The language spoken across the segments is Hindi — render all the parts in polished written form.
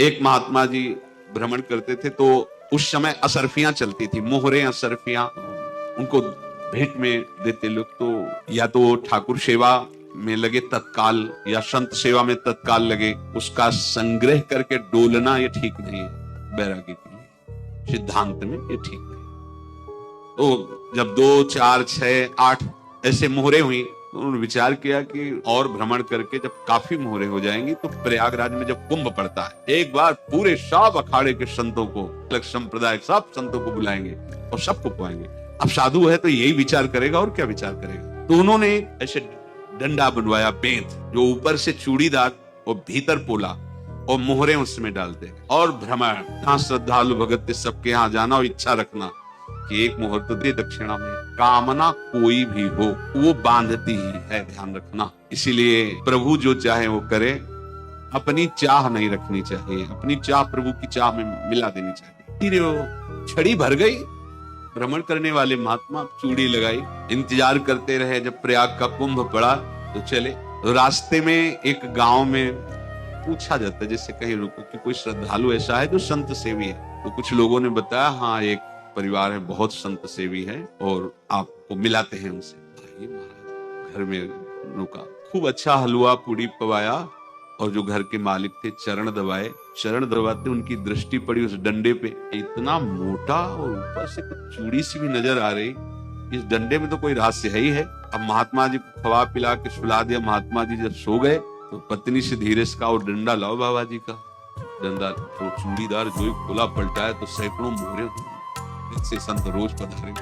एक महात्मा जी भ्रमण करते थे, तो उस समय असरफियां चलती थी, मोहरे असरफियां, उनको भेंट में देते लोग। तो या तो ठाकुर सेवा में लगे तत्काल, या संत सेवा में तत्काल लगे, उसका संग्रह करके डोलना ये ठीक नहीं है बैरागी के लिए, सिद्धांत में ये ठीक नहीं। तो जब 2, 4, 6, 8 ऐसे मोहरे हुई, तो उन्होंने विचार किया कि और भ्रमण करके जब काफी मोहरे हो जाएंगी तो प्रयागराज में जब कुंभ पड़ता है, एक बार पूरे सब अखाड़े के संतों को, अलग संप्रदाय सब संतों को बुलाएंगे और सबको खुआएंगे। अब साधु है तो यही विचार करेगा, और क्या विचार करेगा। तो उन्होंने ऐसे डंडा बनवाया, बेंत, जो ऊपर से चूड़ीदार और भीतर पोला, और मोहरे उसमें डालते, और भ्रमण, जहां श्रद्धालु भगत सबके यहाँ जाना और इच्छा रखना कि एक मोहर तो दे दक्षिणा में। कामना कोई भी हो वो बांधती ही है, ध्यान रखना। इसीलिए प्रभु जो चाहे वो करे, अपनी चाह नहीं रखनी चाहिए, अपनी चाह प्रभु की चाह में मिला देनी चाहिए। फिर वो छड़ी भर गई, भ्रमण करने वाले महात्मा चूड़ी लगाई, इंतजार करते रहे। जब प्रयाग का कुंभ पड़ा तो चले। तो रास्ते में एक गांव में पूछा जाता है, जैसे कहीं रुको कि कोई श्रद्धालु ऐसा है जो संत सेवी है। तो कुछ लोगों ने बताया, हाँ एक परिवार है, बहुत संत सेवी है, और आपको मिलाते हैं उनसे। आइए महाराज, घर में रुका, खूब अच्छा हलवा पूड़ी पवाया, और जो घर के मालिक थे चरण दबाए। चरण दबाते उनकी दृष्टि पड़ी उस डंडे पे, इतना मोटा और ऊपर से कुछ चूड़ी सी भी नजर आ रही, इस डंडे में तो कोई रहस्य है ही है। अब महात्मा जी को खवा पिला के सुला दिया। महात्मा जी जब सो गए तो पत्नी से धीरे से कहा, और डंडा लाओ बाबा जी का। डंडा तो चूड़ीदार जो खुला पलटा है तो सैकड़ों मोहरे से संत रोज पधारे,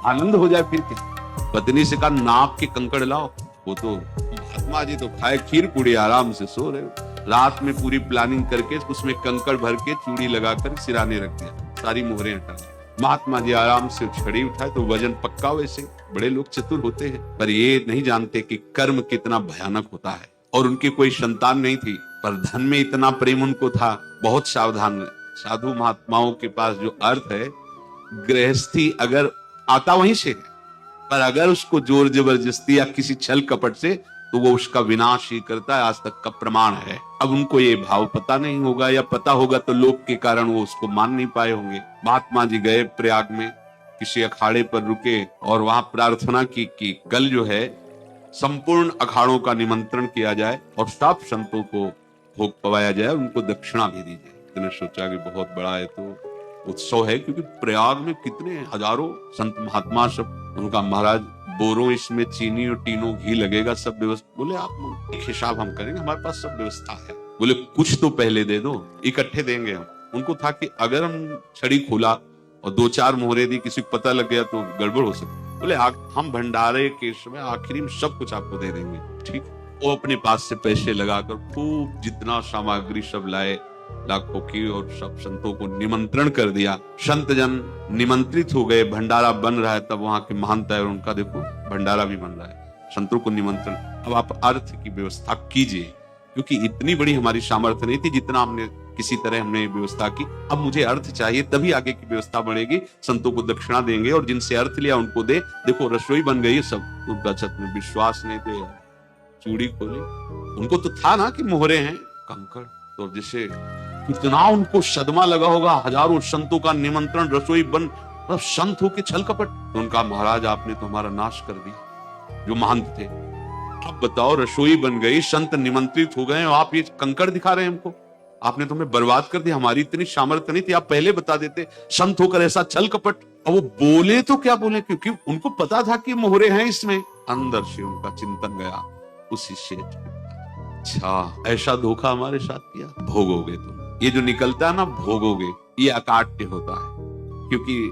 आनंद हो जाए। फिर क्या, पत्नी से कहा नाक के कंकड़ लाओ। वो तो महात्मा जी तो खाए खीर पूड़ी, आराम से सो रहे। रात में पूरी प्लानिंग करके उसमें कंकड़ भर के चूड़ी लगाकर सिराने रख दिया, सारी मोहरे हटा दी। महात्मा जी आराम से छड़ी उठाए तो वजन पक्का। वैसे बड़े लोग चतुर होते हैं, पर ये नहीं जानते कि कर्म कितना भयानक होता है। और उनकी कोई संतान नहीं थी, पर धन में इतना प्रेम उनको था, बहुत सावधान। साधु महात्माओं के पास जो अर्थ है, गृहस्थी अगर आता वहीं से है, पर अगर उसको जोर जबरदस्ती या किसी छल कपट से, तो वो उसका विनाश ही करता है। आज तक का प्रमाण है। अब उनको ये भाव पता नहीं होगा, या पता होगा तो लोक के कारण वो उसको मान नहीं पाए होंगे। महात्मा जी गए प्रयाग में, किसी अखाड़े पर रुके और वहां प्रार्थना की कि कल जो है संपूर्ण अखाड़ों का निमंत्रण किया जाए और सब संतों को भोग पवाया जाए, उनको दक्षिणा भी दी जाए। मैंने सोचा कि बहुत बड़ा है तो उत्सव है, क्योंकि प्रयाग में कितने हजारों संत महात्मा सब। उनका महाराज बोरों इसमें चीनी और टीनो घी लगेगा, सब व्यवस्था। बोले आप एक हिसाब हम करेंगे, हमारे पास सब व्यवस्था है। बोले कुछ तो पहले दे दो, इकट्ठे देंगे हम। उनको था कि अगर हम छड़ी खोला और 2-4 मोहरे दी, किसी को पता लग गया तो गड़बड़ हो सकती। बोले हम भंडारे के समय आखिरी में सब कुछ आपको दे देंगे। ठीक। वो अपने पास से पैसे लगाकर खूब जितना सामग्री सब लाए, लाखों की, और सब संतों को निमंत्रण कर दिया। संत जन निमंत्रित हो गए, भंडारा बन रहा है। तब वहां के महंता है, उनका देखो भंडारा भी बन रहा है, संतों को निमंत्रण। अब आप अर्थ की व्यवस्था कीजिए, क्योंकि इतनी बड़ी हमारी सामर्थ्य नहीं थी जितना हमने किसी तरह हमने व्यवस्था की। अब मुझे अर्थ चाहिए, तभी आगे की व्यवस्था बढ़ेगी। संतों को दक्षिणा देंगे, और जिनसे अर्थ लिया उनको दे। देखो रसोई बन गई सब। उनका छत में विश्वास नहीं थे, चूड़ी खोली। उनको तो था ना कि मोहरे हैं, कंकड़। तो जैसे कितना उनको सदमा लगा होगा, हजारों संतों का निमंत्रण, रसोई बन, तो संत हो के छल कपट। तो उनका महाराज आपने तो हमारा नाश कर दिया, जो महंत थे। अब बताओ, रसोई बन गई, संत निमंत्रित हो गए, और आप ये कंकड़ दिखा रहे हैं हमको। आपने तो हमें बर्बाद कर दिया, हमारी इतनी सामर्थ्य नहीं थी, आप पहले बता देते। संत होकर ऐसा छल कपट। और वो बोले तो क्या बोले, क्योंकि उनको पता था कि मोहरे हैं इसमें। अंदर से उनका चिंतन गया उसी से, अच्छा ऐसा धोखा हमारे साथ किया, भोगोगे तुम। ये जो निकलता है ना, भोगोगे, ये अकाट्य होता है। क्योंकि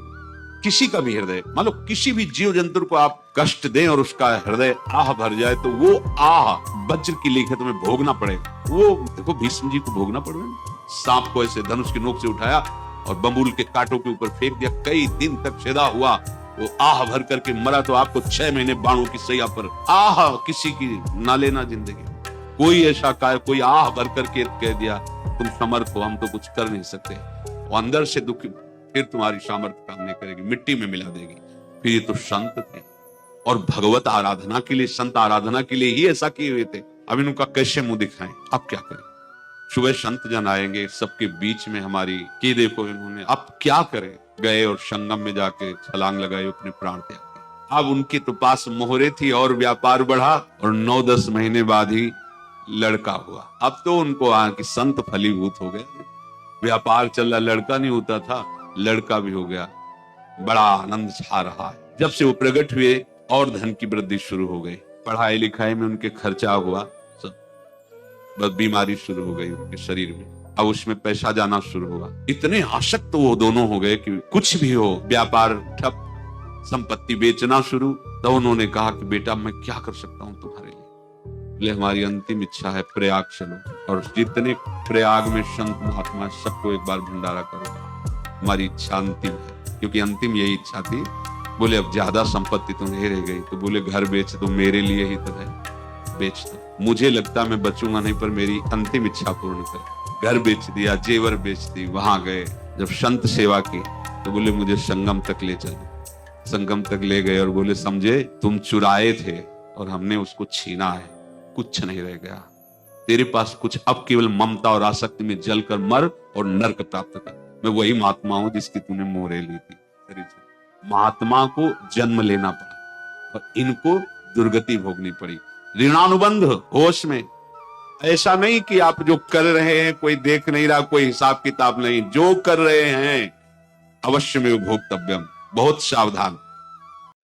किसी का भी हृदय, मान लो किसी भी जीव जंतु को आप कष्ट दें और उसका हृदय आह भर जाए, तो वो आह वज्र की लेख है, तुम्हें भोगना पड़ेगा। वो देखो भीष्म जी को भोगना पड़ेगा। सांप को ऐसे धनुष की नोक से उठाया और बबूल के कांटों के ऊपर फेंक दिया, कई दिन तक छेदा हुआ, वो आह भर करके मरा। तो आपको 6 महीने बाणों की सैया पर आह किसी की ना लेना जिंदगी। कोई ऐसा कोई आह भर करके कह दिया तुम समर्थ हो, हम तो कुछ कर नहीं सकते, वो अंदर से दुखी, फिर तुम्हारी सामर्थ्य काम नहीं करेगी, मिट्टी में मिला देगी। फिर ये तो संत थे, और भगवत आराधना के लिए, संत आराधना के लिए ही ऐसा किए हुए थे। अब इनका कैसे मुंह दिखाएं, अब क्या करें। सुबह संत जन आएंगे, सबके बीच में हमारी कि देखो इन्होंने, अब क्या करें। गए और संगम में जाके छलांग लगाई, अपने प्राण त्याग दिए। अब उनके तो पास मोहरे थी और व्यापार बढ़ा, और 9-10 महीने बाद ही लड़का हुआ। अब तो उनको कि संत फलीभूत हो गए, व्यापार चल रहा, लड़का नहीं होता था, लड़का भी हो गया। बड़ा आनंद छा रहा है। जब से वो प्रकट हुए और धन की वृद्धि शुरू हो गई, पढ़ाई लिखाई में उनके खर्चा हुआ, सब बस बीमारी शुरू हो गई उनके शरीर में। अब उसमें पैसा जाना शुरू हुआ। इतने आसक्त वो दोनों हो गए कि कुछ भी हो, व्यापार ठप, संपत्ति बेचना शुरू। तो उन्होंने कहा कि बेटा मैं क्या कर सकता हूं तुम्हारे लिए। बोले हमारी अंतिम इच्छा है प्रयाग चलो, और जितने प्रयाग में संत महात्मा सबको एक बार भंडारा करो। हमारी इच्छा अंतिम है, क्योंकि अंतिम यही इच्छा थी। बोले अब ज्यादा संपत्ति तो नहीं रह गई, तो बोले घर बेच दो, मेरे लिए ही तो है, बेच दो। मुझे लगता मैं बचूंगा नहीं, पर मेरी अंतिम इच्छा पूर्ण कर। घर बेच दिया, जेवर बेच दी। वहां गए, जब संत सेवा की तो बोले मुझे संगम तक ले चलो। संगम तक ले गए और बोले समझे तुम चुराए थे और हमने उसको छीना है, कुछ नहीं रह गया तेरे पास कुछ, अब केवल ममता और आसक्ति में जलकर मर और नरक प्राप्त कर। मैं वही महात्मा हूं जिसकी तूने मोहरे ली थी। महात्मा को जन्म लेना पड़ा और इनको दुर्गति भोगनी पड़ी। ऋणानुबंध होश में, ऐसा नहीं कि आप जो कर रहे हैं कोई देख नहीं रहा, कोई हिसाब किताब नहीं, जो कर रहे हैं अवश्य में भोक्तव्यम। बहुत सावधान।